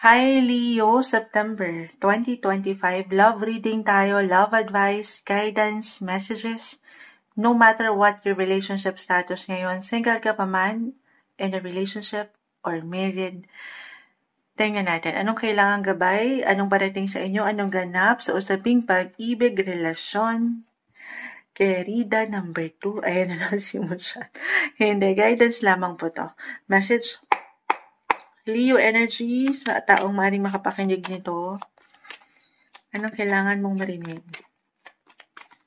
Hi Leo, September 2025. Love reading tayo, love advice, guidance, messages. No matter what your relationship status ngayon, single ka pa man, in a relationship, or married, tingnan natin anong kailangang gabay, anong parating sa inyo, anong ganap sa usaping pag-ibig, relasyon. Querida number 2, ayan na lang si Musha. Hindi, guidance lamang po to. Message, Leo energy sa taong maaaring makapakinig nito. Anong kailangan mong marinig?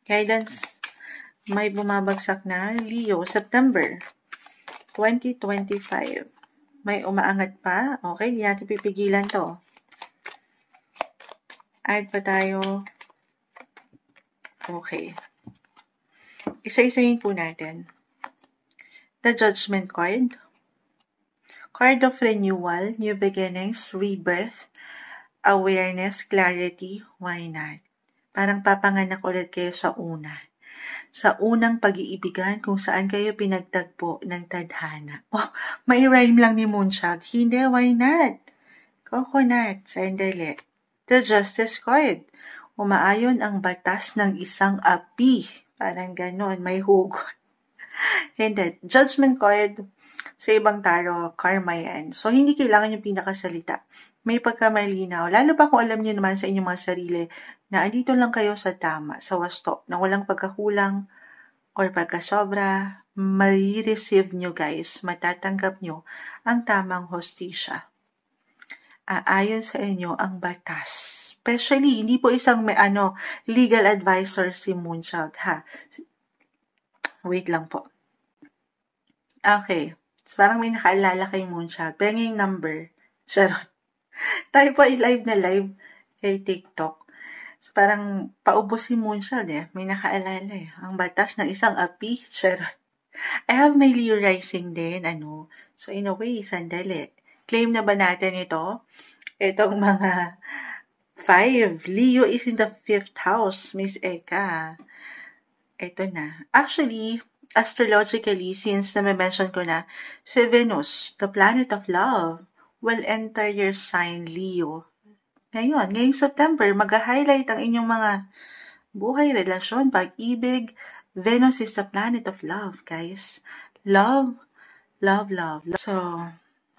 Guidance, may bumabagsak na. Leo, September 2025. May umaangat pa. Okay, hindi natin pipigilan to. Add pa tayo. Okay. Isa-isahin po natin. The Judgment card. Card of renewal, new beginnings, rebirth, awareness, clarity, why not? Parang papanganak ulit kayo sa una. Sa unang pag-iibigan kung saan kayo pinagtagpo ng tadhana. Oh, may rhyme lang ni Moonshot. Hindi, why not? Coconut, sandali. The Justice card. Umaayon ang batas ng isang api. Parang ganon, may hugot. Hindi, Judgment card. Sa ibang taro, karma yan. So, hindi kailangan yung pinakasalita. May pagkamalinaw. Lalo pa kung alam niyo naman sa inyong mga sarili na andito lang kayo sa tama, sa wasto, na walang pagkakulang or pagkasobra, mai-receive nyo guys, matatanggap nyo ang tamang hostisya. Aayon sa inyo ang batas. Especially, hindi po isang legal advisor si Moonchild, ha? Wait lang po. Okay. So, parang may nakaalala kay Moonchild. Penging number. Charot. Tayo po ay live na live kay TikTok. So, parang paubos si Moonchild eh. May nakaalala eh. Ang batas ng isang api. Charot. I have my Leo rising din. So, in a way, sandali. Claim na ba natin ito? Itong mga 5. Leo is in the 5th house, Miss Eka. Ito na. Actually, astrologically, since na-mention ko na, si Venus, the planet of love, will enter your sign, Leo. Ngayong September, mag-highlight ang inyong mga buhay, relasyon, pag-ibig. Venus is the planet of love, guys. Love, love, love. So,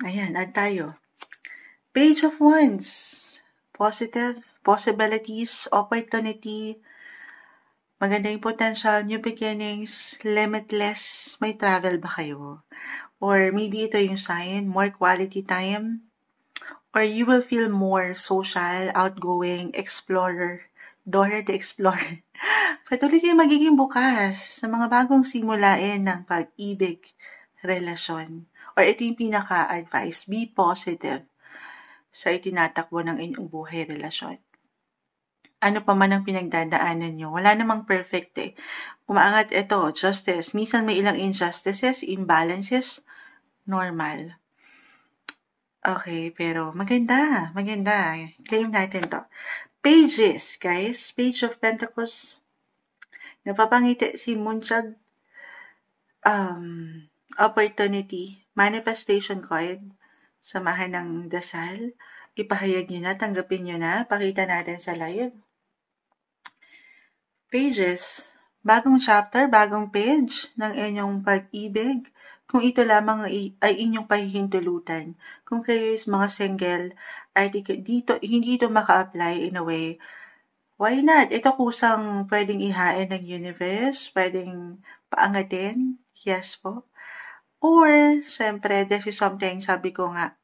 ayan, add tayo. Page of Wands. Positive, possibilities, opportunity, magandang potential, new beginnings, limitless. May travel ba kayo? Or maybe ito yung sign, more quality time. Or you will feel more social, outgoing, explorer, Dora the Explorer. Patuloy kayo magiging bukas sa mga bagong simulain ng pag-ibig, relasyon. Or ito yung pinaka-advice, be positive sa itinatakbo ng inyong buhay, relasyon. Ano pa man ang pinagdadaanan nyo, wala namang perfect eh. Umaangat ito, justice. Minsan may ilang injustices, imbalances, normal. Okay, pero maganda. Claim natin to. Pages, guys. Page of Pentacles. Napapangiti si Moonchild. Opportunity. Manifestation card. Samahan ng dasal. Ipahayag nyo na, tanggapin nyo na. Pakita natin sa live. Pages. Bagong chapter, bagong page ng inyong pag-ibig. Kung ito lamang ay inyong pahihintulutan. Kung kayo is mga single, ay hindi ito maka-apply in a way. Why not? Ito kusang pwedeng ihain ng universe, pwedeng paangatin. Yes po. Or, syempre, this is something, sabi ko nga,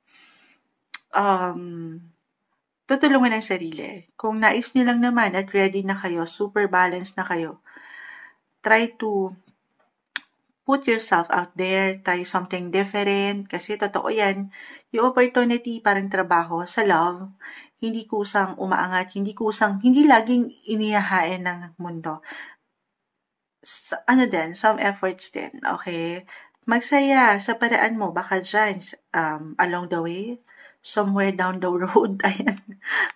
tutulungan ng sarili. Kung nais nyo lang naman at ready na kayo, super balanced na kayo, try to put yourself out there, try something different, kasi totoo yan, yung opportunity parang trabaho sa love, hindi kusang umaangat, hindi laging inihahain ng mundo. Some efforts din, okay? Magsaya sa paraan mo, baka dyan, along the way, somewhere down the road, ayan,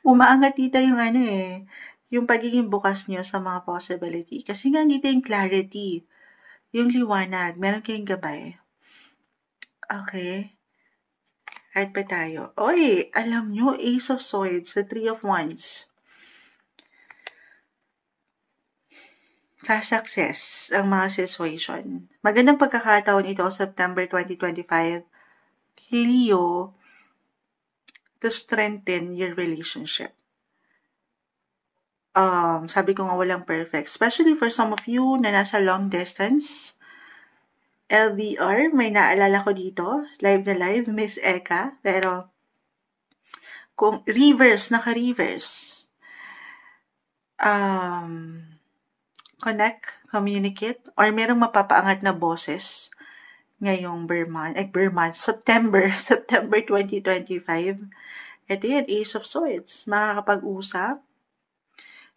umaangat dito yung yung pagiging bukas nyo sa mga possibility. Kasi nga dito yung clarity, yung liwanag, meron kayong gabay. Okay. Kahit pa tayo. Oy, alam nyo, Ace of Swords, the Three of Wands. Sa success ang mga situation. Magandang pagkakataon ito, September 2025. Leo, to strengthen your relationship. Sabi ko nga walang perfect. Especially for some of you na nasa long distance. LDR, may naalala ko dito. Live na live, Miss Eka. Pero, kung reverse, naka-reverse. Connect, communicate, or merong mapapaangat na boses ngayong September 2025. Ito yun, Ace of Swords. Makakapag-usap.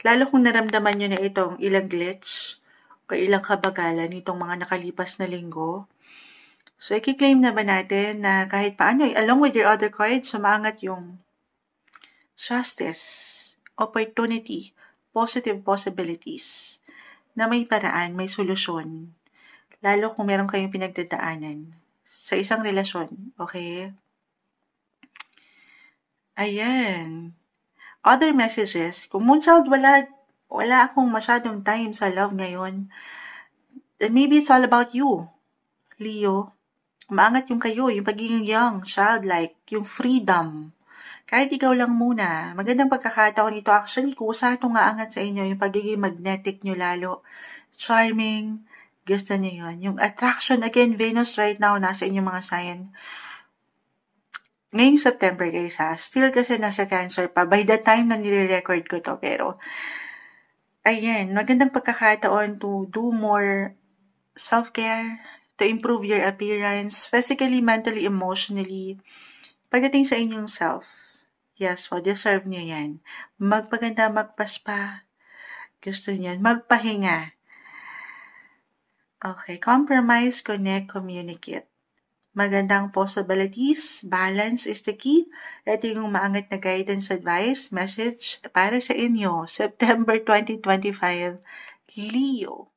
Lalo kung naramdaman nyo na itong ilang glitch o ilang kabagalan itong mga nakalipas na linggo. So, i-claim na ba natin na kahit paano, along with your other cards, sumangat yung justice, opportunity, positive possibilities, na may paraan, may solusyon. Lalo kung meron kayong pinagdadaanan sa isang relasyon, okay? Ayan. Other messages, kung Moonchild, wala akong masyadong time sa love ngayon, then maybe it's all about you, Leo. Maangat yung kayo, yung pagiging young, childlike, yung freedom. Kahit ikaw lang muna, magandang pagkakataon ito. Actually, kusa itong aangat sa inyo, yung pagiging magnetic nyo lalo. Charming, gusto nyo yun. Yung attraction, again, Venus right now, nasa inyong mga sign. Ngayong September guys ha, still kasi nasa Cancer pa. By the time na nire-record ko to, pero ayan, magandang pagkakataon to do more self-care, to improve your appearance, physically, mentally, emotionally, pagdating sa inyong self. Yes, deserve nyo yan. Magpaganda, magpaspa. Gusto nyo yan. Magpahinga. Okay, compromise, connect, communicate. Magandang possibilities, balance is the key. Ito yung maangat na guidance, advice, message para sa inyo, September 2025, Leo.